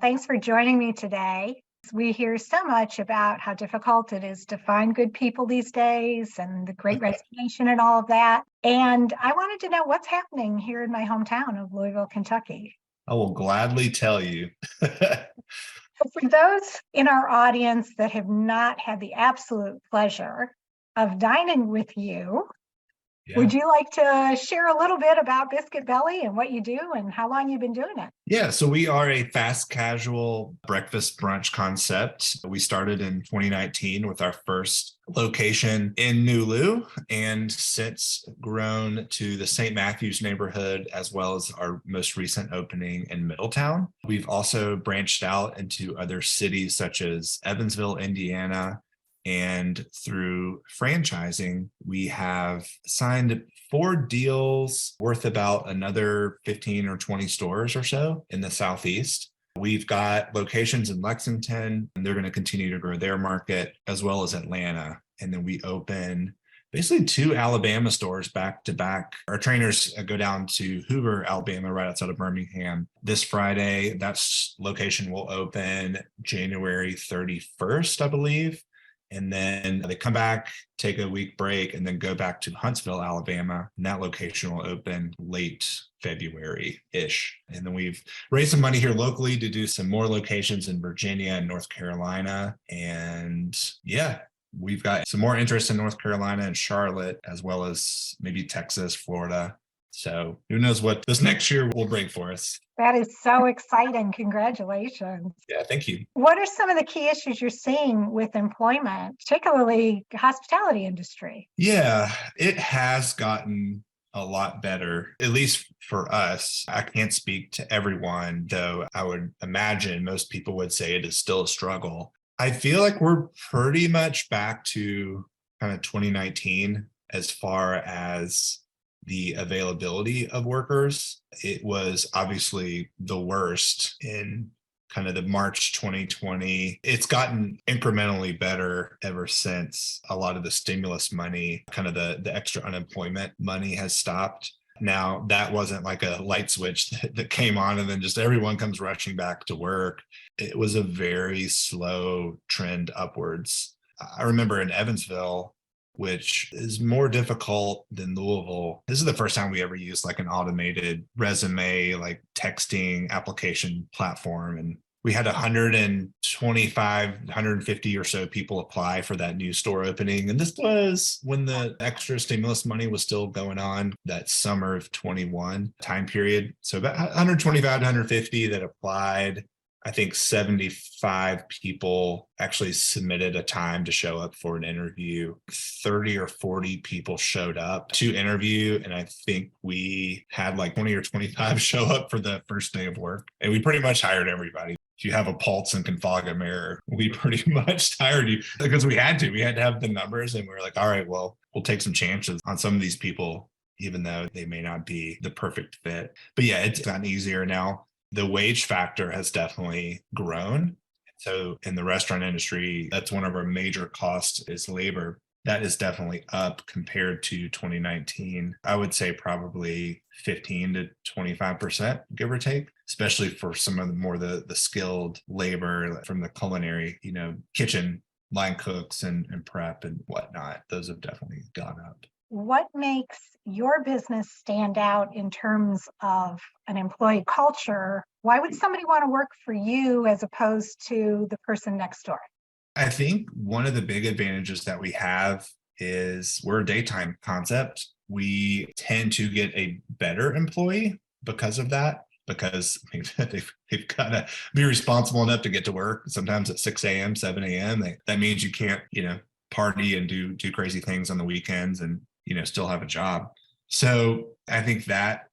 Thanks for joining me today. We hear so much about how difficult it is to find good people these days and the great resignation and all of that. And I wanted to know what's happening here in my hometown of Louisville, Kentucky. I will gladly tell you. So for those in our audience that have not had the absolute pleasure of dining with you, Yeah. would you like to share a little bit about Biscuit Belly and what you do and how long you've been doing it? Yeah. So we are a fast casual breakfast brunch concept. We started in 2019 with our first location in Nulu and since grown to the St. Matthews neighborhood, as well as our most recent opening in Middletown. We've also branched out into other cities such as Evansville, Indiana, and through franchising, we have signed 4 deals worth about another 15 or 20 stores or so in the Southeast. We've got locations in Lexington, and they're going to continue to grow their market, as well as Atlanta. And then we open basically 2 Alabama stores back to back. Our trainers go down to Hoover, Alabama, right outside of Birmingham this Friday. That location will open January 31st, I believe. And then they come back, take a week break, and then go back to Huntsville, Alabama. And that location will open late February-ish. And then we've raised some money here locally to do some more locations in Virginia and North Carolina. And yeah, we've got some more interest in North Carolina and Charlotte, as well as maybe Texas, Florida. So who knows what this next year will bring for us. That is so exciting. Congratulations. Yeah, thank you. What are some of the key issues you're seeing with employment, particularly hospitality industry? Yeah, it has gotten a lot better, at least for us. I can't speak to everyone, though I would imagine most people would say it is still a struggle. I feel like we're pretty much back to kind of 2019 as far as the availability of workers. It was obviously the worst in kind of the March 2020. It's gotten incrementally better ever since a lot of the stimulus money, kind of the extra unemployment money has stopped. Now, that wasn't like a light switch that came on and then just everyone comes rushing back to work. It was a very slow trend upwards. I remember in Evansville, which is more difficult than Louisville. This is the first time we ever used like an automated resume, like texting application platform. And we had 125, 150 or so people apply for that new store opening. And this was when the extra stimulus money was still going on, that summer of 21 time period. So about 125 to 150 that applied. I think 75 people actually submitted a time to show up for an interview. 30 or 40 people showed up to interview. And I think we had like 20 or 25 show up for the first day of work. And we pretty much hired everybody. If you have a pulse and can fog a mirror, we pretty much hired you because we had to. We had to have the numbers and we were like, all right, well, we'll take some chances on some of these people, even though they may not be the perfect fit. But yeah, it's gotten easier now. The wage factor has definitely grown. So in the restaurant industry, that's one of our major costs is labor. That is definitely up compared to 2019. I would say probably 15 to 25%, give or take, especially for some of the more the skilled labor from the culinary, kitchen line cooks and prep and whatnot. Those have definitely gone up. What makes your business stand out in terms of an employee culture? Why would somebody want to work for you as opposed to the person next door? I think one of the big advantages that we have is we're a daytime concept. We tend to get a better employee because of that, because they've got to be responsible enough to get to work sometimes at 6 a.m., 7 a.m. That means you can't, party and do crazy things on the weekends and still have a job. So I think that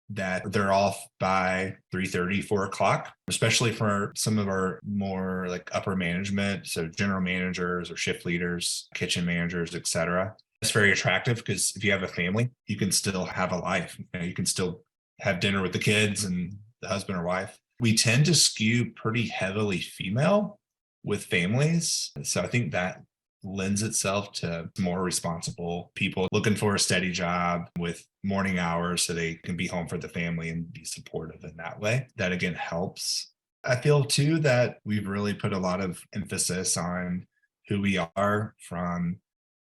they're off by 3:30, 4 o'clock, especially for some of our more like upper management. So general managers or shift leaders, kitchen managers, etc. It's very attractive because if you have a family, you can still have a life. You can still have dinner with the kids and the husband or wife. We tend to skew pretty heavily female with families. So I think that lends itself to more responsible people looking for a steady job with morning hours so they can be home for the family and be supportive in that way. That again helps I feel too that we've really put a lot of emphasis on who we are from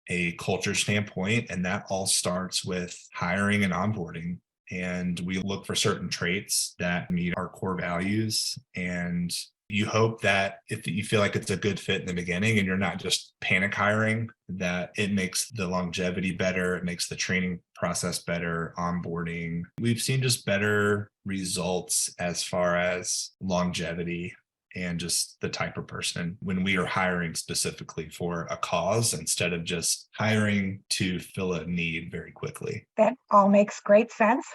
a culture standpoint, and that all starts with hiring and onboarding. And we look for certain traits that meet our core values. And you hope that if you feel like it's a good fit in the beginning and you're not just panic hiring, that it makes the longevity better, it makes the training process better, onboarding. We've seen just better results as far as longevity and just the type of person when we are hiring specifically for a cause instead of just hiring to fill a need very quickly. That all makes great sense.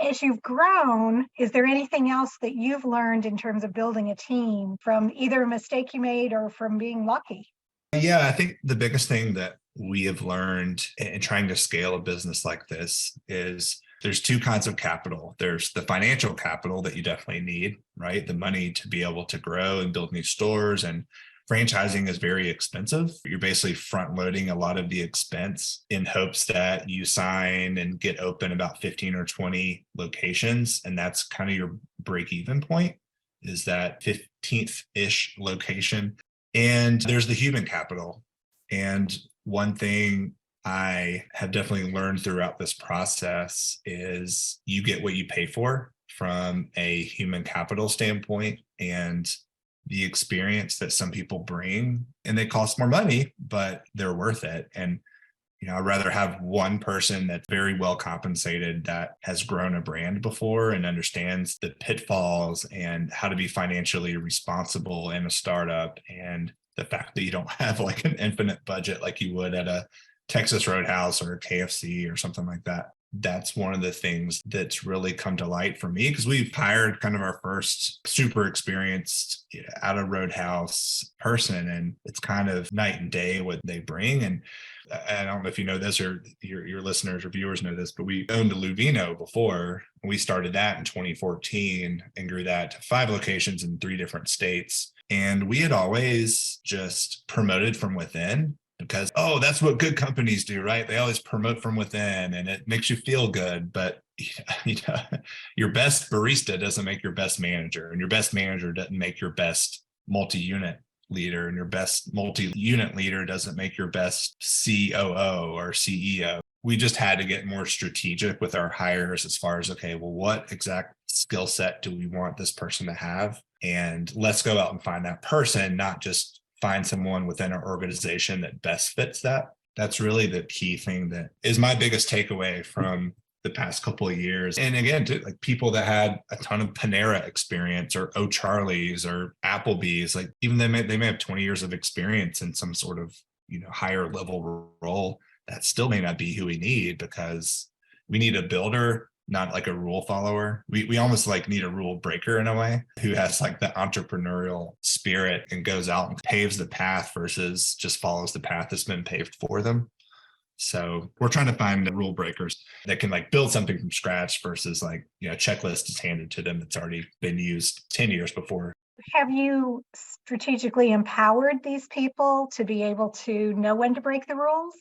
As you've grown, is there anything else that you've learned in terms of building a team from either a mistake you made or from being lucky? Yeah, I think the biggest thing that we have learned in trying to scale a business like this is there's two kinds of capital. There's the financial capital that you definitely need, right? The money to be able to grow and build new stores, and franchising is very expensive. You're basically front loading a lot of the expense in hopes that you sign and get open about 15 or 20 locations. And that's kind of your break even point, is that 15th-ish location. And there's the human capital. And one thing I have definitely learned throughout this process is you get what you pay for from a human capital standpoint, and the experience that some people bring, and they cost more money, but they're worth it. And I'd rather have one person that's very well compensated, that has grown a brand before and understands the pitfalls and how to be financially responsible in a startup, and the fact that you don't have like an infinite budget like you would at a Texas Roadhouse or a KFC or something like that. That's one of the things that's really come to light for me, because we've hired kind of our first super experienced out of Roadhouse person, and it's kind of night and day what they bring. And I don't know if you know this, or your listeners or viewers know this, but we owned a Luvino before. We started that in 2014 and grew that to 5 locations in 3 different states. And we had always just promoted from within, because, oh, that's what good companies do, right? They always promote from within and it makes you feel good. But your best barista doesn't make your best manager, and your best manager doesn't make your best multi-unit leader, and your best multi-unit leader doesn't make your best COO or CEO. We just had to get more strategic with our hires as far as, okay, well, what exact skill set do we want this person to have? And let's go out and find that person, not just find someone within our organization that best fits that. That's really the key thing that is my biggest takeaway from the past couple of years. And again, to like people that had a ton of Panera experience or O'Charlie's or Applebee's, like even they may have 20 years of experience in some sort of higher level role. That still may not be who we need, because we need a builder, not like a rule follower. We almost like need a rule breaker in a way, who has like the entrepreneurial spirit and goes out and paves the path versus just follows the path that's been paved for them. So we're trying to find the rule breakers that can like build something from scratch versus like, a checklist is handed to them that's already been used 10 years before. Have you strategically empowered these people to be able to know when to break the rules?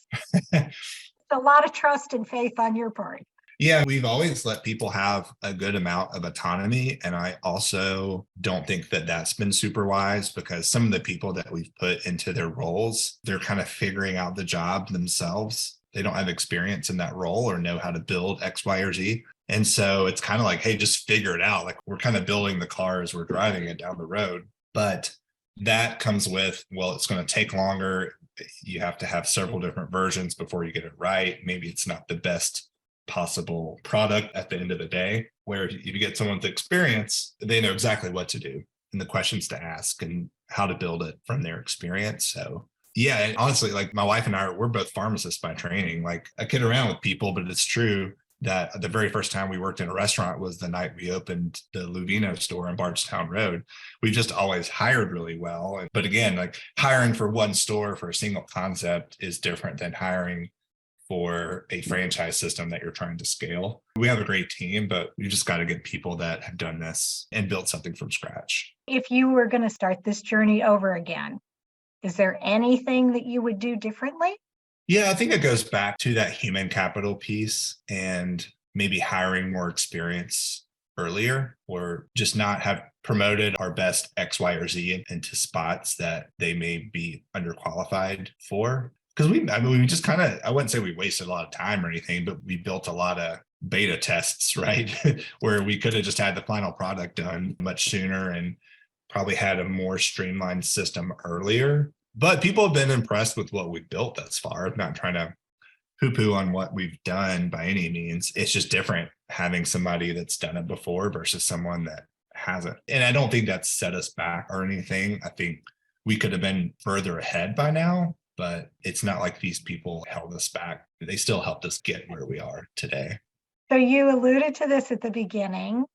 A lot of trust and faith on your part. Yeah, we've always let people have a good amount of autonomy. And I also don't think that that's been super wise, because some of the people that we've put into their roles, they're kind of figuring out the job themselves. They don't have experience in that role or know how to build X, Y, or Z. And so it's kind of like, hey, just figure it out. Like we're kind of building the car as we're driving it down the road. But that comes with, well, it's going to take longer. You have to have several different versions before you get it right. Maybe it's not the best possible product at the end of the day. Where if you get someone with experience, they know exactly what to do and the questions to ask and how to build it from their experience. So yeah, and honestly, like my wife and we're both pharmacists by training. Like I kid around with people, but it's true that the very first time we worked in a restaurant was the night we opened the Luvino store on Bardstown Road. We just always hired really well. But again, like hiring for one store for a single concept is different than hiring for a franchise system that you're trying to scale. We have a great team, but you just got to get people that have done this and built something from scratch. If you were going to start this journey over again, is there anything that you would do differently? Yeah, I think it goes back to that human capital piece and maybe hiring more experience earlier, or just not have promoted our best X, Y, or Z into spots that they may be underqualified for. Because we just kind of, I wouldn't say we wasted a lot of time or anything, but we built a lot of beta tests, right? Where we could have just had the final product done much sooner and probably had a more streamlined system earlier. But people have been impressed with what we've built thus far. I'm not trying to poo-poo on what we've done by any means. It's just different having somebody that's done it before versus someone that hasn't. And I don't think that's set us back or anything. I think we could have been further ahead by now, but it's not like these people held us back. They still helped us get where we are today. So you alluded to this at the beginning.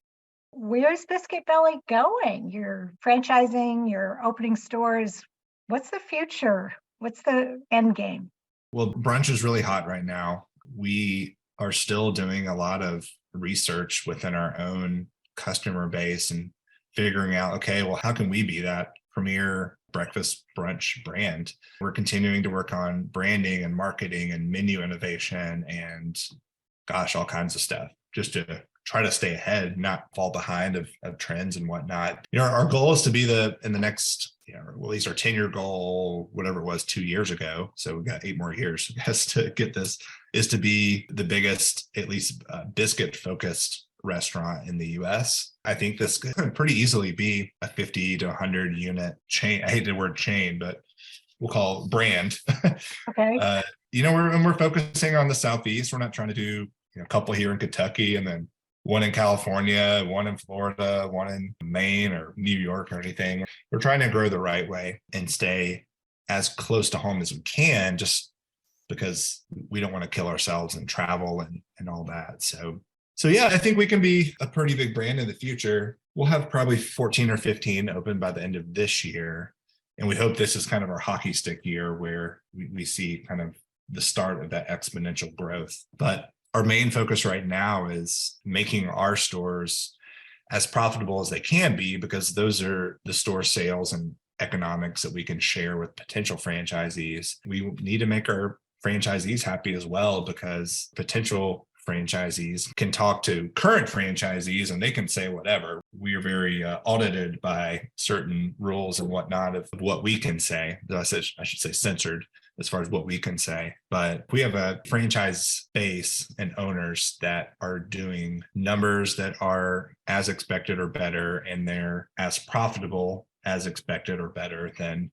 Where's Biscuit Belly going? You're franchising, you're opening stores. What's the future? What's the end game? Well, brunch is really hot right now. We are still doing a lot of research within our own customer base and figuring out, okay, well, how can we be that premier breakfast brunch brand? We're continuing to work on branding and marketing and menu innovation and gosh, all kinds of stuff just to try to stay ahead, not fall behind of trends and whatnot. Our goal is to be in the next, at least our 10-year goal, whatever it was 2 years ago. So we've got 8 more years, I guess, to get this, is to be the biggest, at least biscuit focused restaurant in the US. I think this could pretty easily be a 50 to 100 unit chain. I hate the word chain, but we'll call it brand. Okay. We're focusing on the Southeast. We're not trying to do a couple here in Kentucky and then one in California, one in Florida, one in Maine or New York or anything. We're trying to grow the right way and stay as close to home as we can, just because we don't want to kill ourselves and travel and all that. So yeah, I think we can be a pretty big brand in the future. We'll have probably 14 or 15 open by the end of this year. And we hope this is kind of our hockey stick year where we see kind of the start of that exponential growth. But our main focus right now is making our stores as profitable as they can be, because those are the store sales and economics that we can share with potential franchisees. We need to make our franchisees happy as well, because potential franchisees can talk to current franchisees and they can say whatever. We are very audited by certain rules and whatnot of what we can say. I should say censored as far as what we can say. But we have a franchise base and owners that are doing numbers that are as expected or better, and they're as profitable as expected or better, then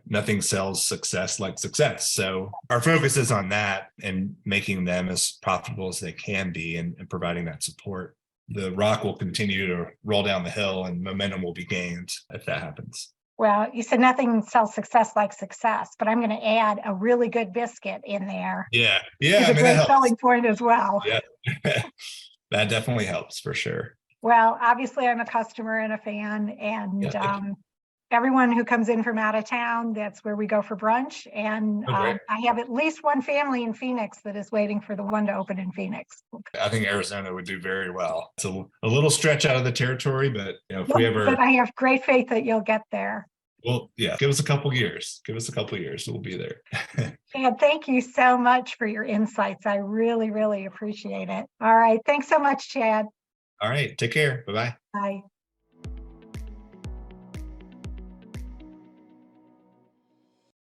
nothing sells success like success. So our focus is on that and making them as profitable as they can be and providing that support. The rock will continue to roll down the hill and momentum will be gained if that happens. Well, you said nothing sells success like success, but I'm going to add a really good biscuit in there. Yeah. It's a great selling point as well. Yeah. That definitely helps for sure. Well, obviously I'm a customer and a fan, and everyone who comes in from out of town, that's where we go for brunch. And I have at least one family in Phoenix that is waiting for the one to open in Phoenix. I think Arizona would do very well. It's a little stretch out of the territory, but if we ever. But I have great faith that you'll get there. Well, yeah, give us a couple years. We'll be there. And thank you so much for your insights. I really, really appreciate it. All right. Thanks so much, Chad. All right. Take care. Bye-bye. Bye.